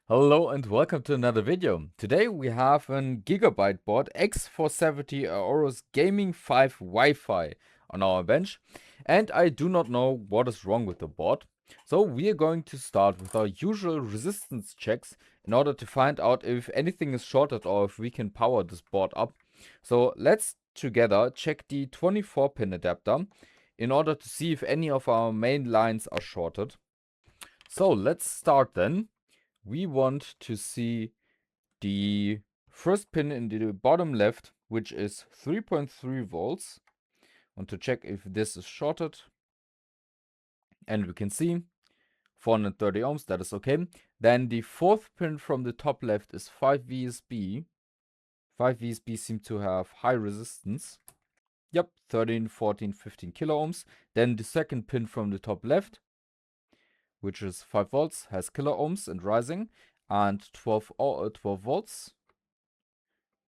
Hello and welcome to another video. Today we have an Gigabyte board X470 Aorus Gaming 5 Wi-Fi on our bench, and I do not know what is wrong with the board. So we are going to start with our usual resistance checks in order to find out if anything is shorted or if we can power this board up. So let's together check the 24-pin adapter in order to see if any of our main lines are shorted. So let's start then. We want to see the first pin in the bottom left, which is 3.3 volts. Want to check if this is shorted. And we can see 430 ohms, that is okay. Then the fourth pin from the top left is 5 VSB. 5 VSB seem to have high resistance. Yep, 13, 14, 15 kilo ohms. Then the second pin from the top left, which is 5 volts, has kilo ohms and rising, and 12 volts.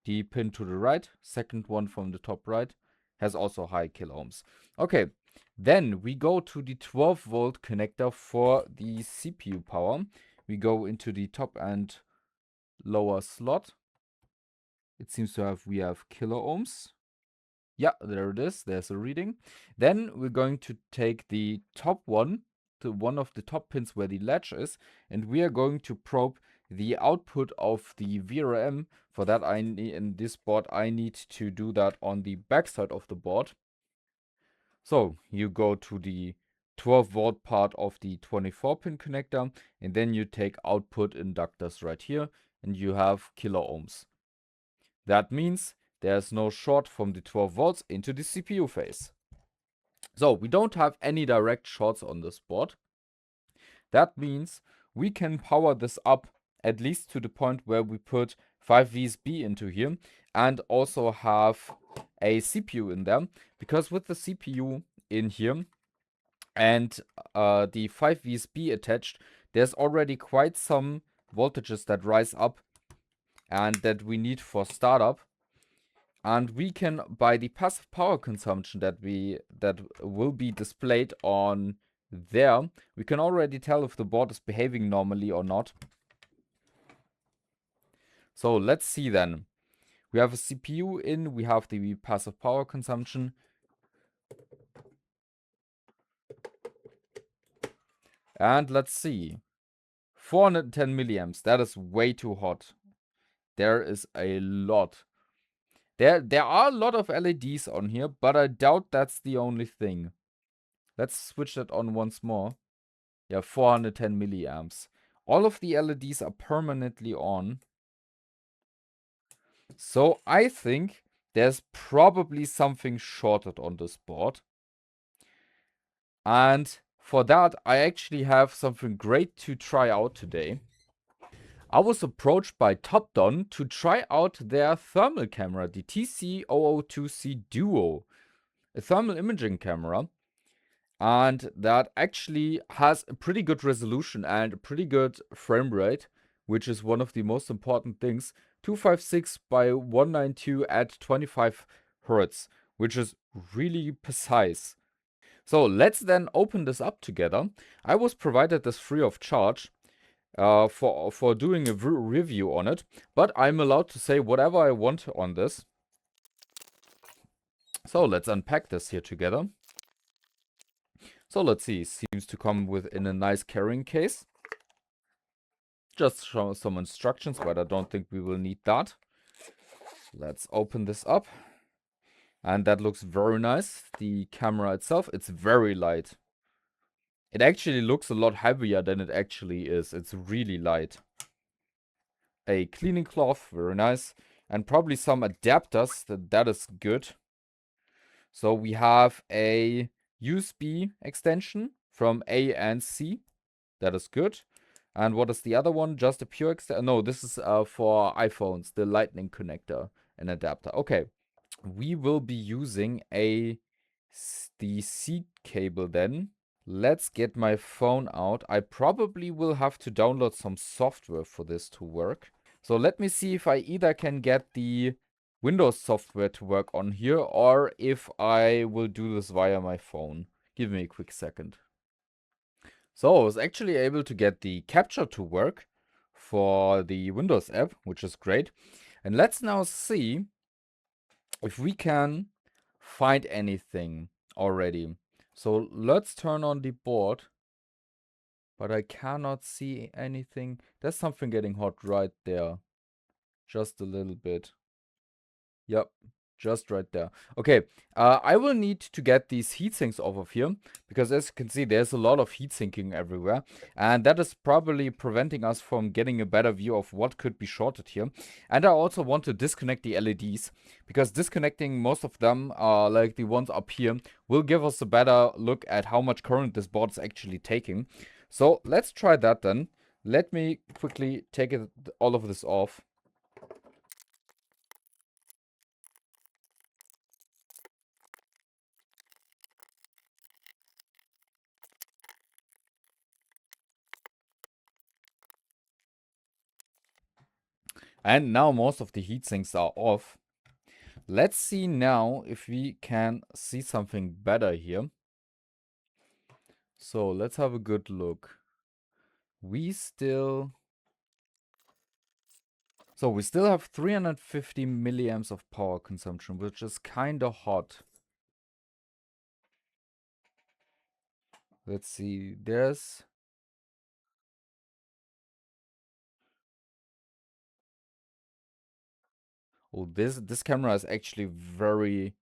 The pin to the right, second one from the top right, has also high kilo ohms. Okay, then we go to the 12 volt connector for the CPU power. We go into the top and lower slot. It seems to have, we have kilo ohms. Yeah, there it is. There's a reading. Then we're going to take the top one to one of the top pins where the latch is, and we are going to probe the output of the VRM. For that, I need in this board, I need to do that on the back side of the board. So you go to the 12 volt part of the 24 pin connector, and then you take output inductors right here, and you have kilo ohms. That means there's no short from the 12 volts into the CPU phase. So we don't have any direct shorts on this board. That means we can power this up at least to the point where we put 5 VSB into here and also have a CPU in there, because with the CPU in here and the 5 VSB attached, there's already quite some voltages that rise up and that we need for startup. And we can, by the passive power consumption that will be displayed on there, we can already tell if the board is behaving normally or not. So let's see then. We have a CPU in, we have the passive power consumption. And let's see. 410 milliamps, that is way too hot. There is a lot. There are a lot of LEDs on here, but I doubt that's the only thing. Let's switch that on once more. Yeah, 410 milliamps. All of the LEDs are permanently on. So I think there's probably something shorted on this board. And for that, I actually have something great to try out today. I was approached by Topdon to try out their thermal camera, the TC002C Duo, a thermal imaging camera. And that actually has a pretty good resolution and a pretty good frame rate, which is one of the most important things. 256 by 192 at 25 Hertz, which is really precise. So let's then open this up together. I was provided this free of charge for doing a review on it, but I'm allowed to say whatever I want on this. So let's unpack this here together. So let's see, it seems to come in a nice carrying case. Just show some instructions, but I don't think we will need that. Let's open this up. And that looks very nice. The camera itself, it's very light. It actually looks a lot heavier than it actually is. It's really light. A cleaning cloth, very nice. And probably some adapters, that is good. So we have a USB extension from A and C. That is good. And what is the other one? Just a pure extension? No, this is for iPhones, the lightning connector and adapter. Okay. We will be using the C cable then. Let's get my phone out. I probably will have to download some software for this to work. So let me see if I either can get the Windows software to work on here or if I will do this via my phone. Give me a quick second. So I was actually able to get the capture to work for the Windows app, which is great. And let's now see if we can find anything already. So let's turn on the board, but I cannot see anything. There's something getting hot right there. Just a little bit. Yep, just right there. Okay, I will need to get these heatsinks off of here, because as you can see, there's a lot of heat sinking everywhere, and that is probably preventing us from getting a better view of what could be shorted here. And I also want to disconnect the LEDs, because disconnecting most of them, like the ones up here, will give us a better look at how much current this board is actually taking. So let's try that then. Let me quickly take all of this off. And now most of the heat sinks are off. Let's see now if we can see something better here. So let's have a good look. We still have 350 milliamps of power consumption, which is kind of hot. Let's see. Oh, this camera is actually very...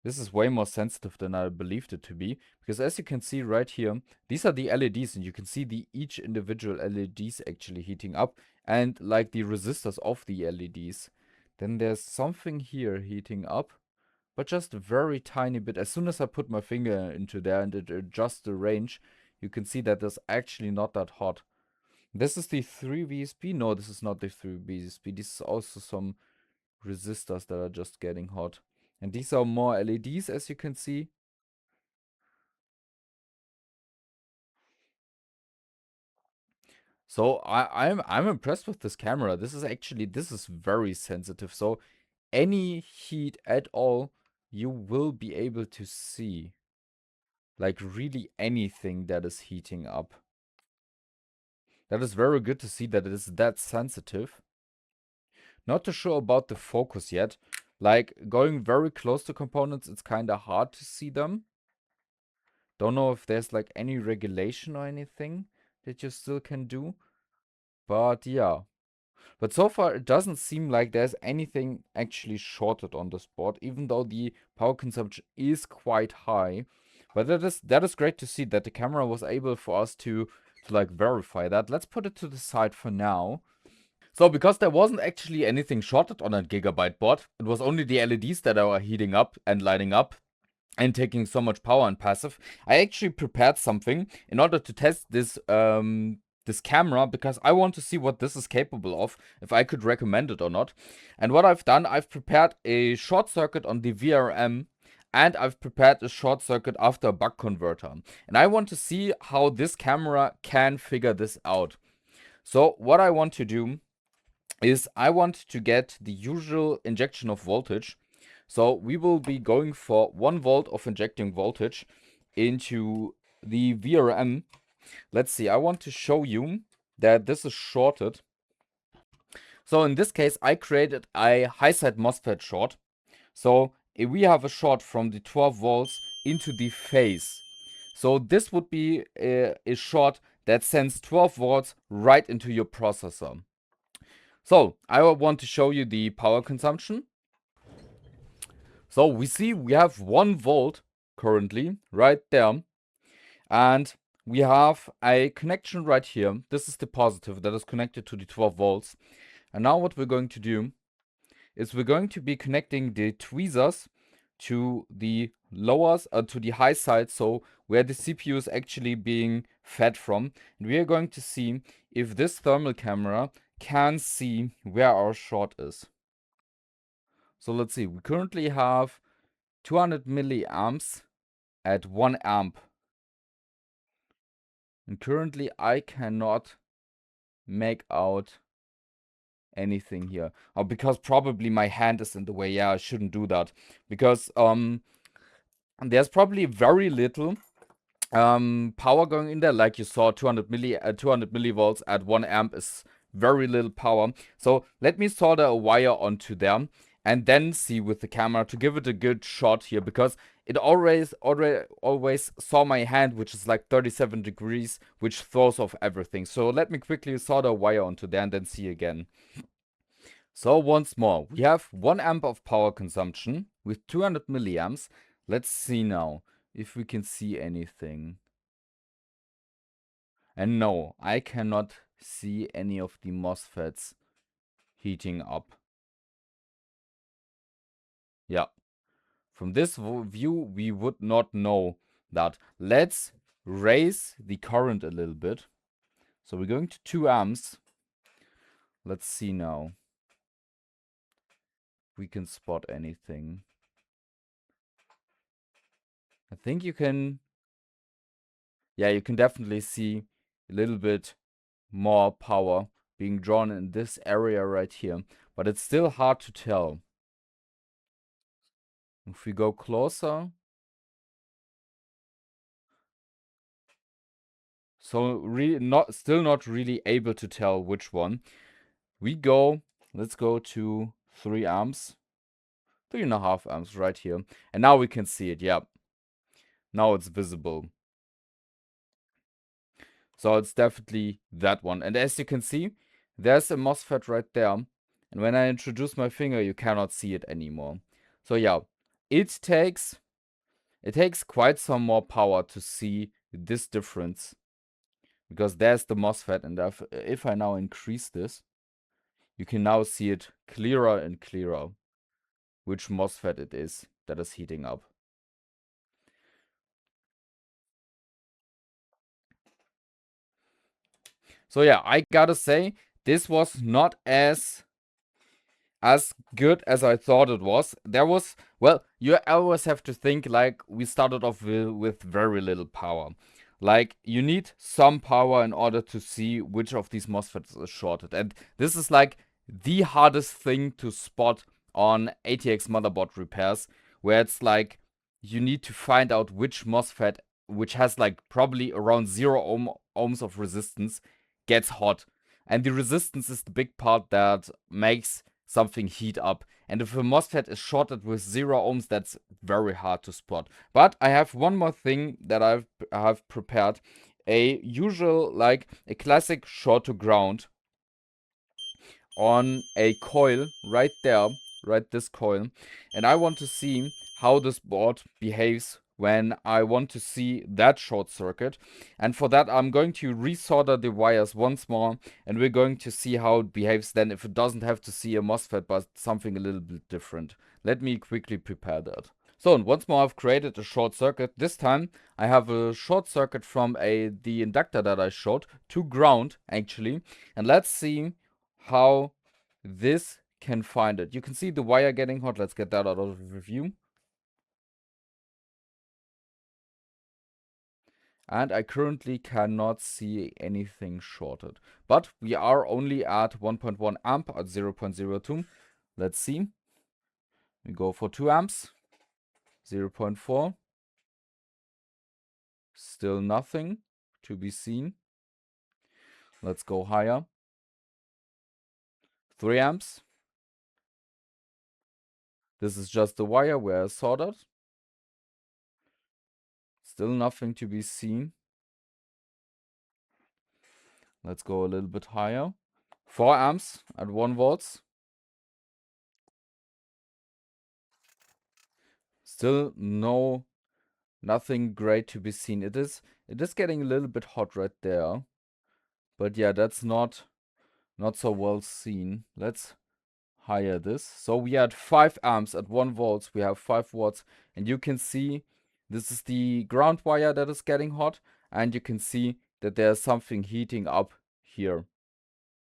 This is way more sensitive than I believed it to be, because as you can see right here, these are the LEDs, and you can see each individual LEDs actually heating up, and like the resistors of the LEDs. Then there's something here heating up, but just a very tiny bit. As soon as I put my finger into there and it adjusts the range, you can see that it's actually not that hot. This is the 3VSP. No, this is not the 3VSP. This is also some resistors that are just getting hot. And these are more LEDs, as you can see. So I'm impressed with this camera. This is very sensitive. So any heat at all, you will be able to see. Like really anything that is heating up. That is very good to see that it is that sensitive. Not too sure about the focus yet. Like going very close to components, it's kind of hard to see them. Don't know if there's like any regulation or anything that you still can do. But yeah. But so far, it doesn't seem like there's anything actually shorted on this board, even though the power consumption is quite high. But that is great to see that the camera was able for us to like verify that. Let's put it to the side for now. So because there wasn't actually anything shorted on that Gigabyte board, it was only the LEDs that are heating up and lighting up and taking so much power and passive, I actually prepared something in order to test this this camera, because I want to see what this is capable of, if I could recommend it or not. And what I've done, I've prepared a short circuit on the VRM, and I've prepared a short circuit after a buck converter. And I want to see how this camera can figure this out. So what I want to do is I want to get the usual injection of voltage. So we will be going for 1 volt of injecting voltage into the VRM. Let's see, I want to show you that this is shorted. So in this case, I created a high-side MOSFET short. So if we have a short from the 12 volts into the phase. So this would be a short that sends 12 volts right into your processor. So I want to show you the power consumption. So we see we have 1 volt currently right there. And we have a connection right here. This is the positive that is connected to the 12 volts. And now what we're going to do is we're going to be connecting the tweezers to the lowers, to the high side, so where the CPU is actually being fed from. And we are going to see if this thermal camera can see where our short is. So let's see, we currently have 200 milliamps at 1 amp. And currently I cannot make out anything here. Oh, because probably my hand is in the way. Yeah, I shouldn't do that. Because there's probably very little power going in there. Like you saw, 200 millivolts at 1 amp is very little power. So let me solder a wire onto them and then see with the camera to give it a good shot here, because it always saw my hand, which is like 37 degrees, which throws off everything. So let me quickly solder a wire onto there and then see again. So once more, we have 1 amp of power consumption with 200 milliamps. Let's see now if we can see anything. And no, I cannot see any of the MOSFETs heating up. Yeah, from this view, we would not know that. Let's raise the current a little bit. So we're going to 2 amps. Let's see now if we can spot anything. I think you can, yeah, you can definitely see a little bit more power being drawn in this area right here, but it's still hard to tell. If we go closer, so still not really able to tell which one. Let's go to 3 amps, 3.5 amps right here, and now we can see it. Yeah, now it's visible. So it's definitely that one. And as you can see, there's a MOSFET right there. And when I introduce my finger, you cannot see it anymore. So yeah, it takes quite some more power to see this difference, because there's the MOSFET. And if I now increase this, you can now see it clearer and clearer, which MOSFET it is that is heating up. So yeah, I gotta say, this was not as good as I thought it was. There was, well, you always have to think like we started off with very little power. Like, you need some power in order to see which of these MOSFETs is shorted. And this is like the hardest thing to spot on ATX motherboard repairs, where it's like you need to find out which MOSFET, which has like probably around 0 ohms of resistance, gets hot. And the resistance is the big part that makes something heat up. And if a MOSFET is shorted with 0 ohms, that's very hard to spot. But I have one more thing that I have prepared. A usual, like a classic short to ground on a coil right there, right this coil. And I want to see how this board behaves when I want to see that short circuit. And for that, I'm going to resolder the wires once more, and we're going to see how it behaves then if it doesn't have to see a MOSFET, but something a little bit different. Let me quickly prepare that. So, and once more I've created a short circuit. This time I have a short circuit from the inductor that I showed to ground, actually. And let's see how this can find it. You can see the wire getting hot. Let's get that out of review. And I currently cannot see anything shorted. But we are only at 1.1 amp at 0.02. Let's see. We go for 2 amps. 0.4. Still nothing to be seen. Let's go higher. 3 amps. This is just the wire where I soldered. Still nothing to be seen. Let's go a little bit higher. 4 amps at 1 volts. Still nothing great to be seen. It is getting a little bit hot right there. But yeah, that's not so well seen. Let's higher this. So we had 5 amps at 1 volts. We have 5 watts. And you can see this is the ground wire that is getting hot. And you can see that there's something heating up here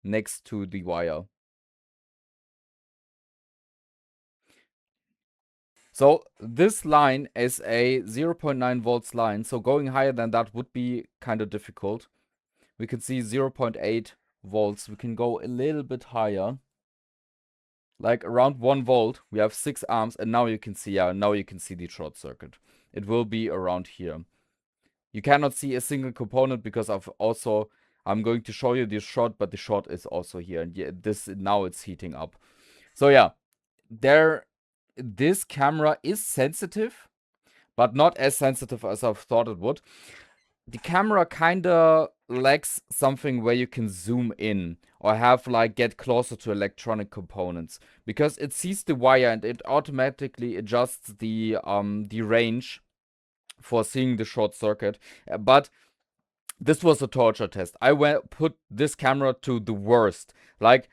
next to the wire. So this line is a 0.9 volts line. So going higher than that would be kind of difficult. We can see 0.8 volts. We can go a little bit higher. Like around 1 volt, we have 6 amps, and now you can see, now you can see the short circuit. It will be around here. You cannot see a single component because I'm going to show you the shot, but the shot is also here, and yeah, now it's heating up. So yeah, this camera is sensitive, but not as sensitive as I thought it would. The camera kinda lacks something where you can zoom in or get closer to electronic components, because it sees the wire and it automatically adjusts the range for seeing the short circuit. But this was a torture test. I put this camera to the worst. Like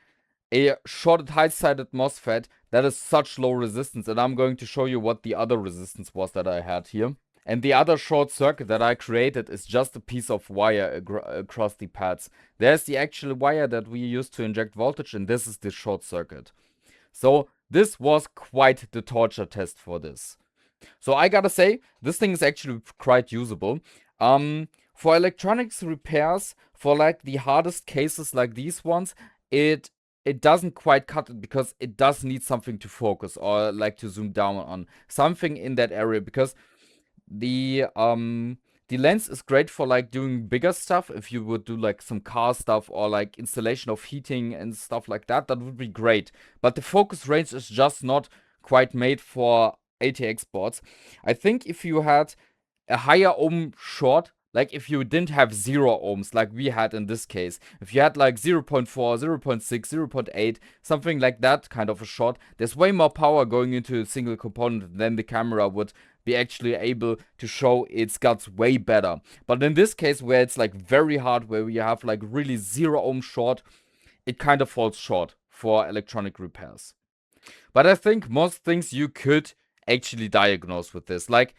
a shorted high-sided MOSFET that is such low resistance, and I'm going to show you what the other resistance was that I had here. And the other short circuit that I created is just a piece of wire across the pads. There's the actual wire that we use to inject voltage, and this is the short circuit. So this was quite the torture test for this. So I gotta say, this thing is actually quite usable. For electronics repairs, for like the hardest cases like these ones, it doesn't quite cut it, because it does need something to focus or like to zoom down on something in that area, because the lens is great for like doing bigger stuff. If you would do like some car stuff or like installation of heating and stuff like that, that would be great. But the focus range is just not quite made for ATX boards. I think if you had a higher ohm short, like if you didn't have 0 ohms like we had in this case, if you had like 0.4, 0.6, 0.8, something like that kind of a short, there's way more power going into a single component than the camera would be actually able to show its guts way better. But in this case, where it's like very hard, where you have like really 0 ohm short, it kind of falls short for electronic repairs. But I think most things you could actually diagnose with this. Like,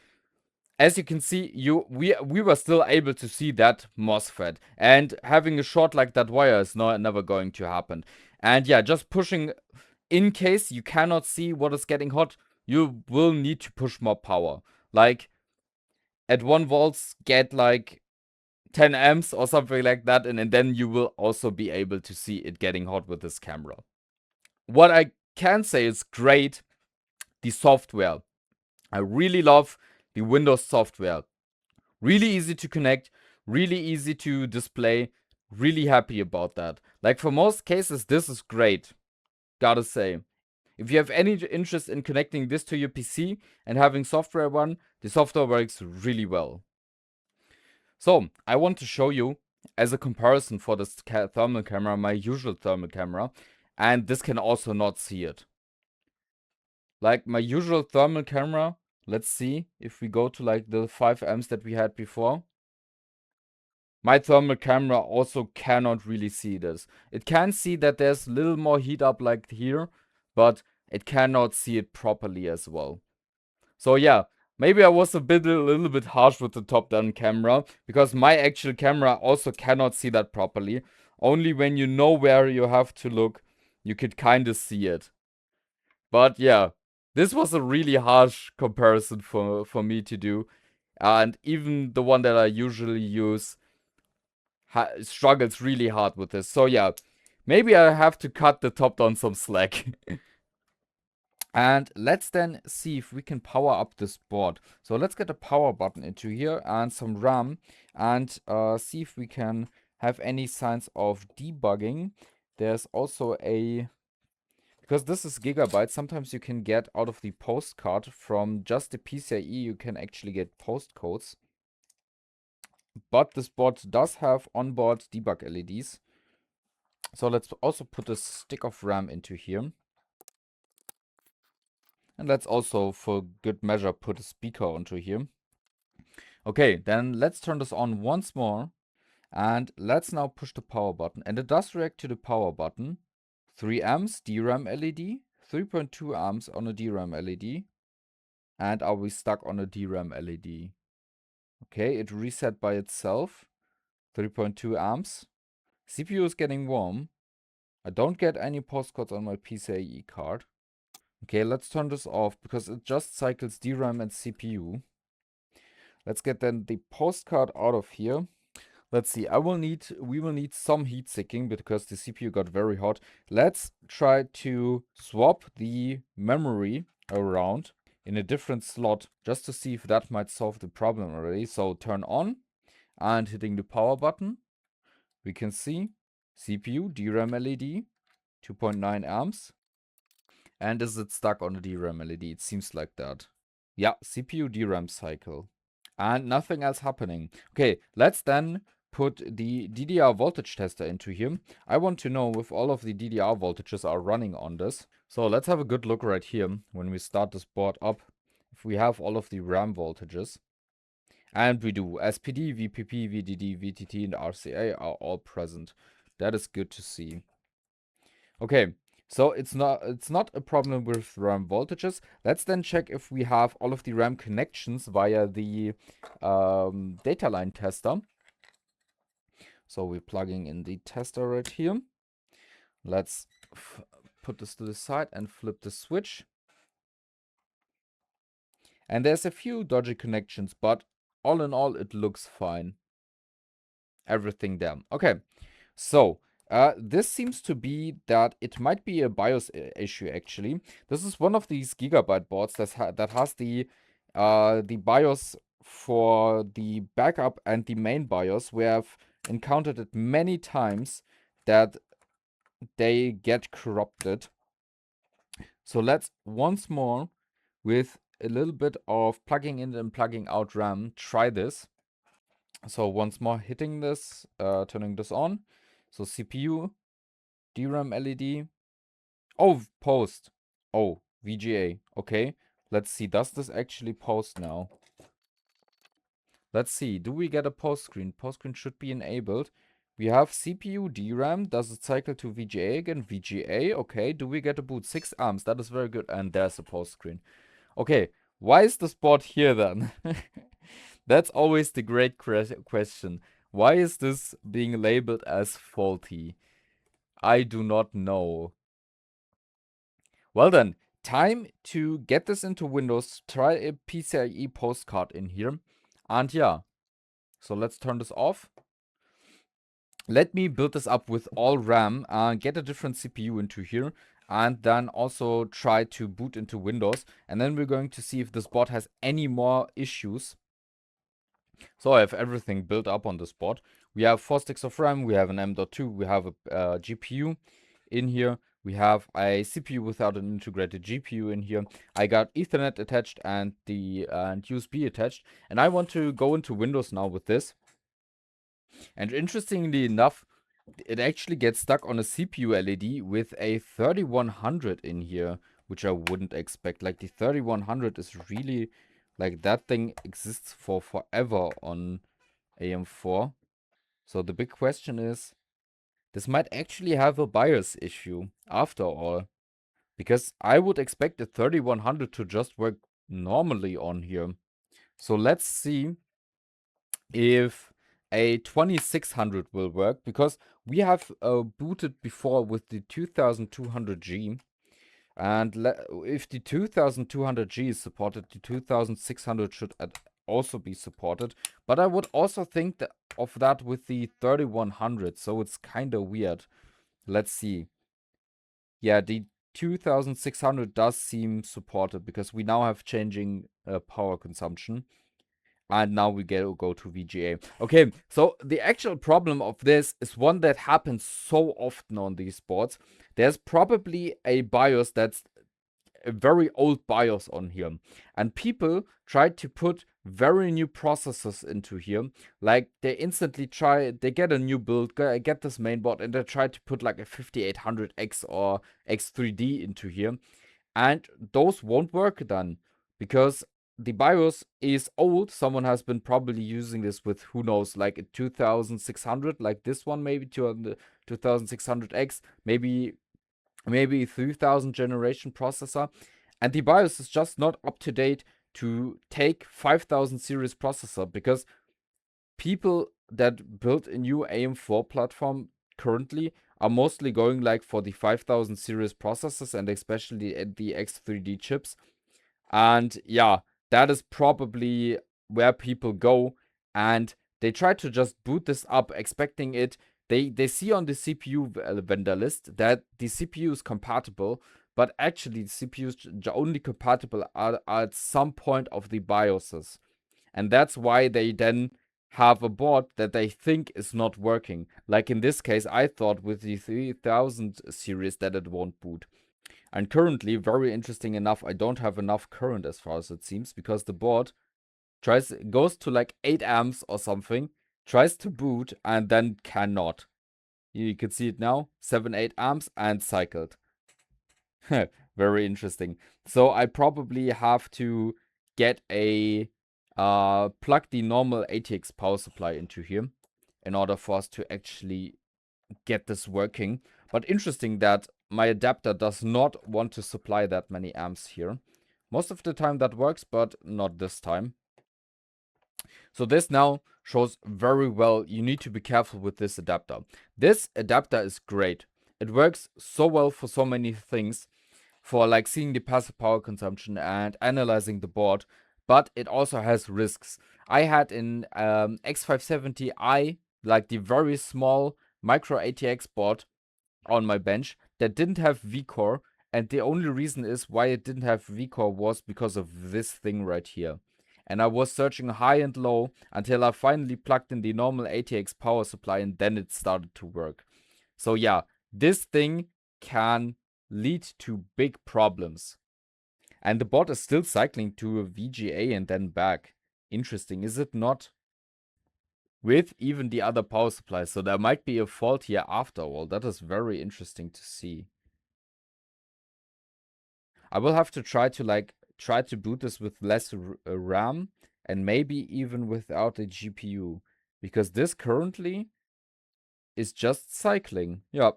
as you can see, we were still able to see that MOSFET, and having a short like that wire is never going to happen. And yeah, just pushing, in case you cannot see what is getting hot, you will need to push more power. Like, at 1 volts, get like 10 amps or something like that, and then you will also be able to see it getting hot with this camera. What I can say is great, the software. I really love the Windows software. Really easy to connect, really easy to display, really happy about that. Like, for most cases, this is great, gotta say. If you have any interest in connecting this to your PC and having software run, the software works really well. So, I want to show you, as a comparison for this thermal camera, my usual thermal camera, and this can also not see it. Like, my usual thermal camera, let's see if we go to like the 5 amps that we had before. My thermal camera also cannot really see this. It can see that there's a little more heat up like here, but it cannot see it properly as well. So yeah, maybe I was a little bit harsh with the top-down camera, because my actual camera also cannot see that properly. Only when you know where you have to look, you could kind of see it. But yeah, this was a really harsh comparison for me to do. And even the one that I usually use struggles really hard with this. So yeah, maybe I have to cut the top-down some slack. And let's then see if we can power up this board. So let's get a power button into here and some RAM, and see if we can have any signs of debugging. There's also because this is Gigabyte, sometimes you can get out of the postcard from just the PCIe, you can actually get postcodes. But this board does have onboard debug LEDs. So let's also put a stick of RAM into here. And let's also, for good measure, put a speaker onto here. Okay, then let's turn this on once more. And let's now push the power button. And it does react to the power button. 3 amps DRAM LED, 3.2 amps on a DRAM LED. And are we stuck on a DRAM LED? Okay, it reset by itself. 3.2 amps. CPU is getting warm. I don't get any postcodes on my PCIe card. Okay, let's turn this off, because it just cycles DRAM and CPU. Let's get then the postcard out of here. Let's see, we will need some heat sinking, because the CPU got very hot. Let's try to swap the memory around in a different slot, just to see if that might solve the problem already. So turn on, and hitting the power button, we can see CPU, DRAM LED, 2.9 amps. And is it stuck on the DRAM LED? It seems like that. Yeah, CPU DRAM cycle. And nothing else happening. Okay, let's then put the DDR voltage tester into here. I want to know if all of the DDR voltages are running on this. So let's have a good look right here when we start this board up. If we have all of the RAM voltages. And we do. SPD, VPP, VDD, VTT, and RCA are all present. That is good to see. Okay, so it's not a problem with RAM voltages. Let's then check if we have all of the RAM connections via the data line tester. So we're plugging in the tester right here. Let's put this to the side and flip the switch. And there's a few dodgy connections, but all in all, it looks fine. Everything there. Okay, so this seems to be that it might be a BIOS issue, actually. This is one of these Gigabyte boards that has the BIOS for the backup and the main BIOS, where I've encountered it many times that they get corrupted. So let's once more, with a little bit of plugging in and plugging out RAM, try this. So once more, hitting this, turning this on. So CPU, DRAM LED. Oh, post. Oh, VGA. Okay. Let's see. Does this actually post now? Let's see. Do we get a post screen? Post screen should be enabled. We have CPU, DRAM. Does it cycle to VGA again? VGA. Okay. Do we get a boot? 6 amps. That is very good. And there's a post screen. Okay. Why is this board here then? That's always the great question. Why is this being labeled as faulty? I do not know. Well then, time to get this into Windows. Try a PCIe postcard in here. And yeah, so let's turn this off. Let me build this up with all RAM and get a different CPU into here. And then also try to boot into Windows. And then we're going to see if this board has any more issues. So I have everything built up on this board. We have 4 sticks of RAM, we have an M.2, we have a GPU in here. We have a CPU without an integrated GPU in here. I got Ethernet attached and USB attached. And I want to go into Windows now with this. And interestingly enough, it actually gets stuck on a CPU LED with a 3100 in here, which I wouldn't expect. Like, the 3100 is really, like, that thing exists for forever on AM4. So the big question is, this might actually have a BIOS issue after all. Because I would expect a 3100 to just work normally on here. So let's see if a 2600 will work, because we have booted before with the 2200G. And if the 2200G is supported, the 2600 should also be supported. But I would also think of that with the 3100, so it's kind of weird. Let's see. Yeah, the 2600 does seem supported, because we now have changing power consumption. And now we go to VGA. Okay, so the actual problem of this is one that happens so often on these boards. There's probably a BIOS that's a very old BIOS on here. And people try to put very new processors into here. Like, they instantly they get a new build, get this mainboard, and they try to put like a 5800X or X3D into here. And those won't work then, because the BIOS is old. Someone has been probably using this with, who knows, like a 2600, like this one, maybe 2600X, maybe 3000 generation processor. And the BIOS is just not up to date to take 5000 series processor, because people that build a new AM4 platform currently are mostly going like for the 5000 series processors, and especially the X3D chips. And yeah, that is probably where people go, and they try to just boot this up expecting it. They see on the CPU vendor list that the CPU is compatible, but actually the CPU is only compatible at some point of the BIOSes. And that's why they then have a board that they think is not working. Like in this case, I thought with the 3000 series that it won't boot. And currently, very interesting enough, I don't have enough current as far as it seems, because the board goes to like 8 amps or something, tries to boot, and then cannot. You can see it now, 7-8 amps and cycled. Very interesting. So I probably have to get a plug the normal ATX power supply into here in order for us to actually get this working. But interesting that my adapter does not want to supply that many amps here. Most of the time that works, but not this time. So this now shows very well. You need to be careful with this adapter. This adapter is great. It works so well for so many things, for like seeing the passive power consumption and analyzing the board, but it also has risks. I had in X570i, like the very small micro ATX board on my bench that didn't have vCore, and the only reason is why it didn't have vCore was because of this thing right here. And I was searching high and low until I finally plugged in the normal ATX power supply, and then it started to work. So yeah, this thing can lead to big problems. And the board is still cycling to a VGA and then back. Interesting, is it not? With even the other power supplies. So there might be a fault here after all. That is very interesting to see. I will have to try to boot this with less RAM and maybe even without a GPU. Because this currently is just cycling. Yeah,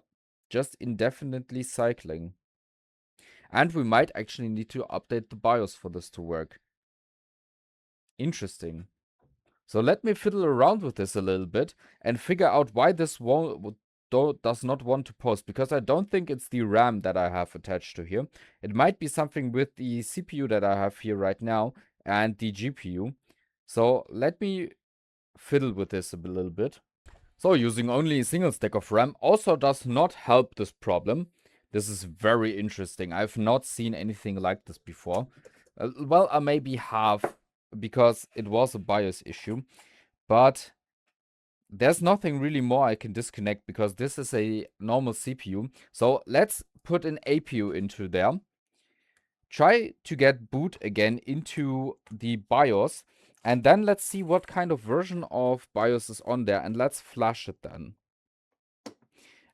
just indefinitely cycling. And we might actually need to update the BIOS for this to work. Interesting. So let me fiddle around with this a little bit and figure out why this does not want to post, because I don't think it's the RAM that I have attached to here. It might be something with the CPU that I have here right now and the GPU. So let me fiddle with this a little bit. So using only a single stack of RAM also does not help this problem. This is very interesting. I've not seen anything like this before. Well, I maybe have, because it was a BIOS issue, but there's nothing really more I can disconnect because this is a normal CPU. So let's put an APU into there. Try to get boot again into the BIOS, and then let's see what kind of version of BIOS is on there, and let's flash it then.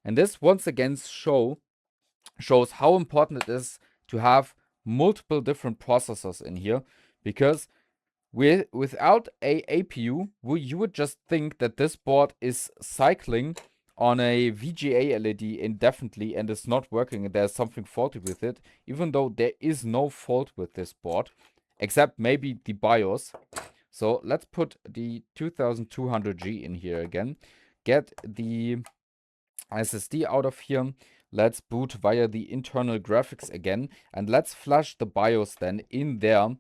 And this once again shows how important it is to have multiple different processors in here, because without a APU, you would just think that this board is cycling on a VGA LED indefinitely and is not working and there's something faulty with it, even though there is no fault with this board, except maybe the BIOS. So let's put the 2200G in here again, get the SSD out of here. Let's boot via the internal graphics again, and let's flash the BIOS then in there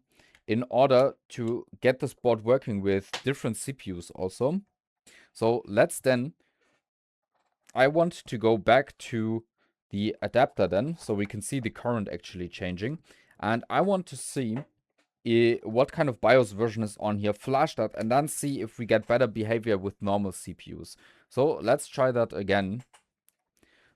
in order to get this board working with different CPUs also. So let's then, I want to go back to the adapter then, so we can see the current actually changing. And I want to see what kind of BIOS version is on here, flash that, and then see if we get better behavior with normal CPUs. So let's try that again.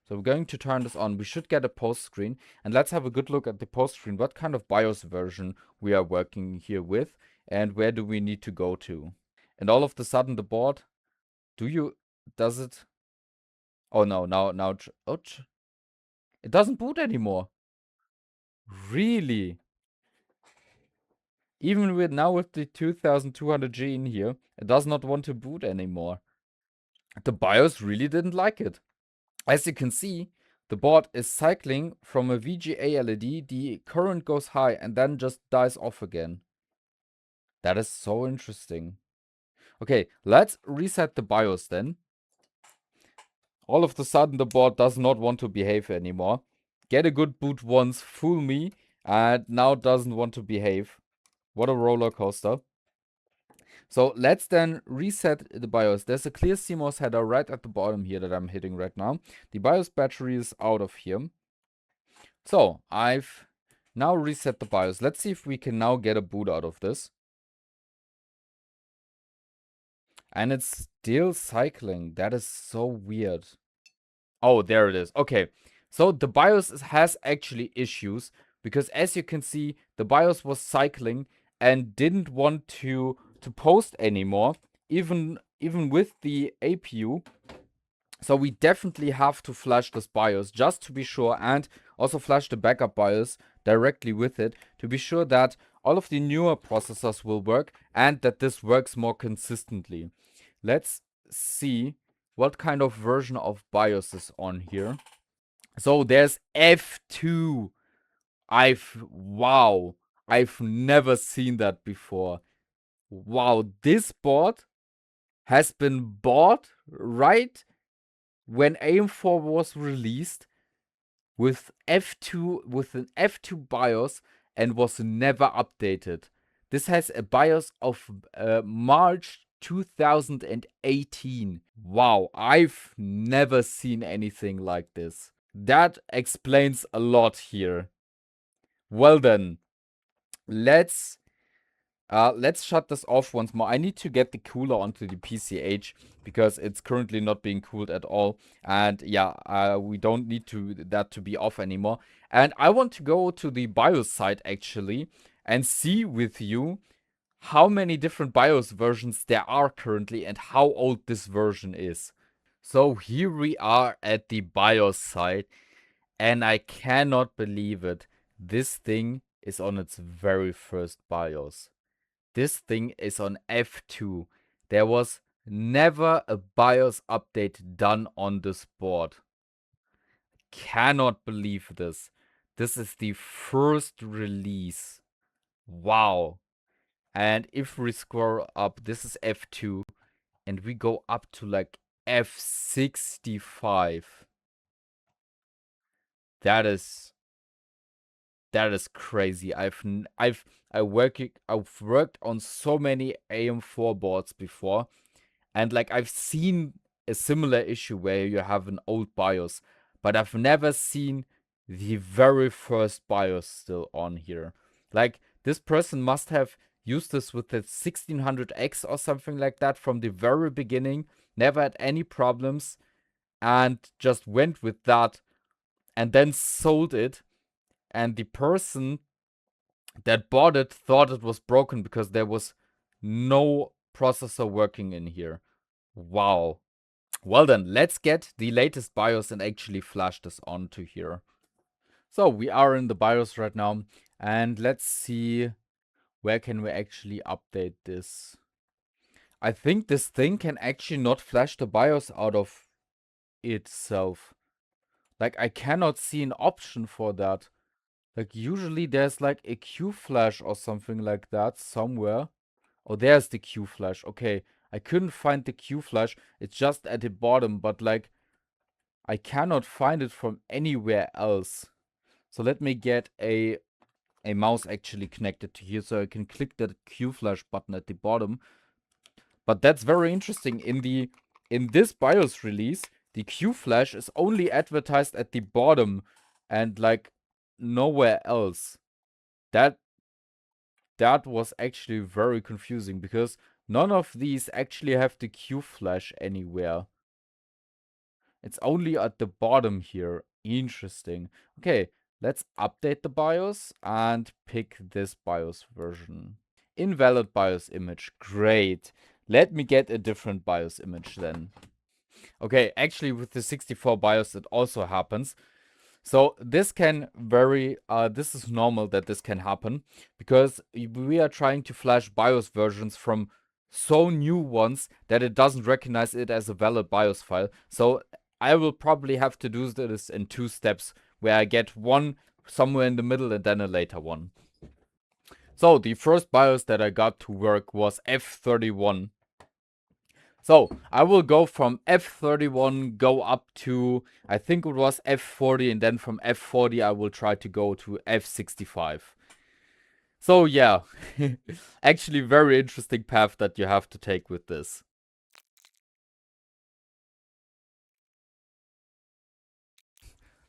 So we're going to turn this on. We should get a post screen. And let's have a good look at the post screen. What kind of BIOS version we are working here with. And where do we need to go to. And all of a sudden the board. Does it? Oh no, now. It doesn't boot anymore. Really? Even with the 2200G in here, it does not want to boot anymore. The BIOS really didn't like it. As you can see, the board is cycling from a VGA LED, the current goes high and then just dies off again. That is so interesting. Okay, let's reset the BIOS then. All of a sudden the board does not want to behave anymore. Get a good boot once, fool me, and now doesn't want to behave. What a roller coaster. So let's then reset the BIOS. There's a clear CMOS header right at the bottom here that I'm hitting right now. The BIOS battery is out of here. So I've now reset the BIOS. Let's see if we can now get a boot out of this. And it's still cycling. That is so weird. Oh, there it is. Okay. So the BIOS has actually issues because as you can see, the BIOS was cycling and didn't want to post anymore, even with the APU. So we definitely have to flash this BIOS just to be sure, and also flash the backup BIOS directly with it to be sure that all of the newer processors will work and that this works more consistently. Let's see what kind of version of BIOS is on here. So there's F2. Wow, I've never seen that before. Wow, this board has been bought right when AM4 was released with F2, with an F2 BIOS, and was never updated. This has a BIOS of March 2018. Wow, I've never seen anything like this. That explains a lot here. Well then, let's shut this off once more. I need to get the cooler onto the PCH because it's currently not being cooled at all. And yeah, we don't need that to be off anymore. And I want to go to the BIOS site actually and see with you how many different BIOS versions there are currently and how old this version is. So here we are at the BIOS site, and I cannot believe it. This thing is on its very first BIOS. This thing is on F2. There was never a BIOS update done on this board. Cannot believe this. This is the first release. Wow. And if we scroll up, this is F2. And we go up to like F65. That is crazy. I've worked on so many AM4 boards before, and like I've seen a similar issue where you have an old BIOS, but I've never seen the very first BIOS still on here. Like this person must have used this with the 1600X or something like that from the very beginning, never had any problems, and just went with that and then sold it. And the person that bought it thought it was broken because there was no processor working in here. Wow. Well then, let's get the latest BIOS and actually flash this onto here. So we are in the BIOS right now, and let's see where can we actually update this. I think this thing can actually not flash the BIOS out of itself. Like I cannot see an option for that. Like usually there's like a Q flash or something like that somewhere. Oh, there's the Q flash. Okay, I couldn't find the Q flash. It's just at the bottom, but like I cannot find it from anywhere else. So let me get a mouse actually connected to here so I can click that Q flash button at the bottom. But that's very interesting. In this BIOS release, the Q flash is only advertised at the bottom and like nowhere else. That was actually very confusing because none of these actually have the Q flash anywhere. It's only at the bottom here. Interesting. Okay, let's update the BIOS and pick this BIOS version. Invalid BIOS image. Great. Let me get a different BIOS image then. Okay, actually with the 64 BIOS it also happens. So this can vary, this is normal that this can happen because we are trying to flash BIOS versions from so new ones that it doesn't recognize it as a valid BIOS file. So I will probably have to do this in 2 steps where I get one somewhere in the middle and then a later one. So the first BIOS that I got to work was F31. So I will go from F31, go up to, I think it was F40, and then from F40 I will try to go to F65. So yeah, actually very interesting path that you have to take with this.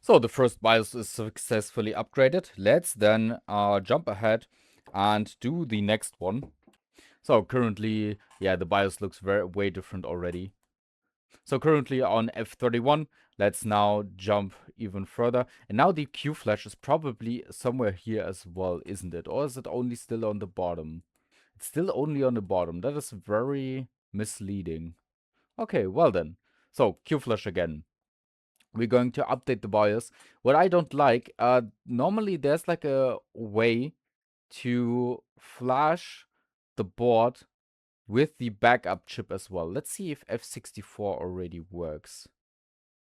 So the first BIOS is successfully upgraded. Let's then jump ahead and do the next one. So currently, yeah, the BIOS looks way different already. So currently on F31, let's now jump even further. And now the Q flash is probably somewhere here as well, isn't it? Or is it only still on the bottom? It's still only on the bottom. That is very misleading. Okay, well then. So Q flash again. We're going to update the BIOS. What I don't like, normally there's like a way to flash the board with the backup chip as well. Let's see if F64 already works.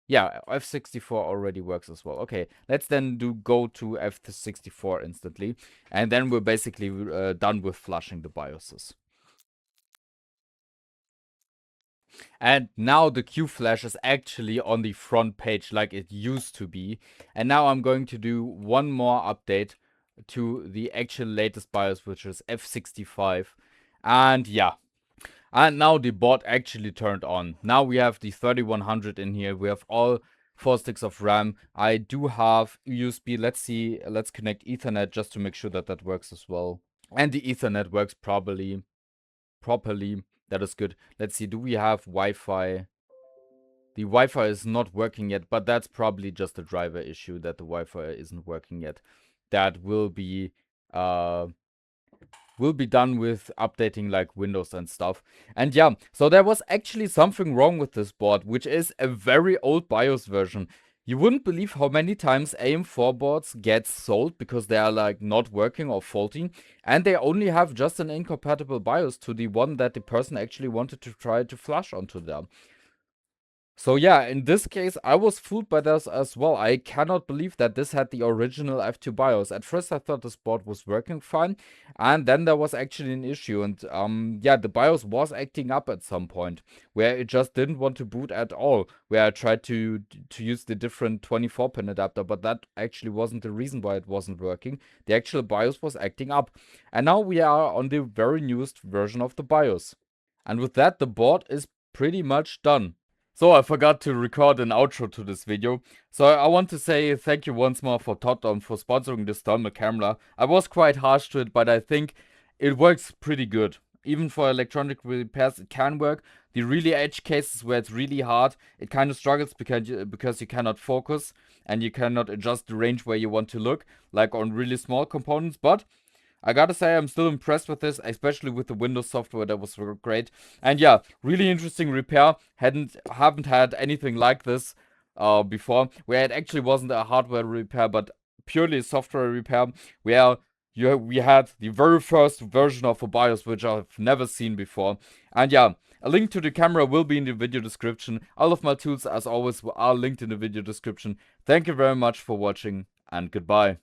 Yeah, F64 already works as well. Okay, let's then go to F64 instantly. And then we're basically done with flushing the BIOSes. And now the Q flash is actually on the front page like it used to be. And now I'm going to do one more update to the actual latest BIOS, which is F65. And yeah. And now the board actually turned on. Now we have the 3100 in here. We have all 4 sticks of RAM. I do have USB. Let's see. Let's connect Ethernet just to make sure that that works as well. And the Ethernet works properly. That is good. Let's see. Do we have Wi-Fi? The Wi-Fi is not working yet, but that's probably just a driver issue that the Wi-Fi isn't working yet. That will be done with updating like Windows and stuff. And yeah, so there was actually something wrong with this board, which is a very old BIOS version. You wouldn't believe how many times AM4 boards get sold because they are like not working or faulty, and they only have just an incompatible BIOS to the one that the person actually wanted to try to flush onto them. So yeah, in this case, I was fooled by this as well. I cannot believe that this had the original F2 BIOS. At first I thought this board was working fine, and then there was actually an issue. And yeah, the BIOS was acting up at some point, where it just didn't want to boot at all, where I tried to use the different 24-pin adapter, but that actually wasn't the reason why it wasn't working. The actual BIOS was acting up. And now we are on the very newest version of the BIOS. And with that, the board is pretty much done. So I forgot to record an outro to this video. So I want to say thank you once more for Totdom for sponsoring this thermal camera. I was quite harsh to it, but I think it works pretty good. Even for electronic repairs, it can work. The really edge cases where it's really hard, it kind of struggles because you cannot focus and you cannot adjust the range where you want to look, like on really small components. But I gotta say, I'm still impressed with this, especially with the Windows software. That was great. And yeah, really interesting repair. Haven't had anything like this before, where it actually wasn't a hardware repair, but purely a software repair, where we had the very first version of a BIOS, which I've never seen before. And yeah, a link to the camera will be in the video description. All of my tools, as always, are linked in the video description. Thank you very much for watching, and goodbye.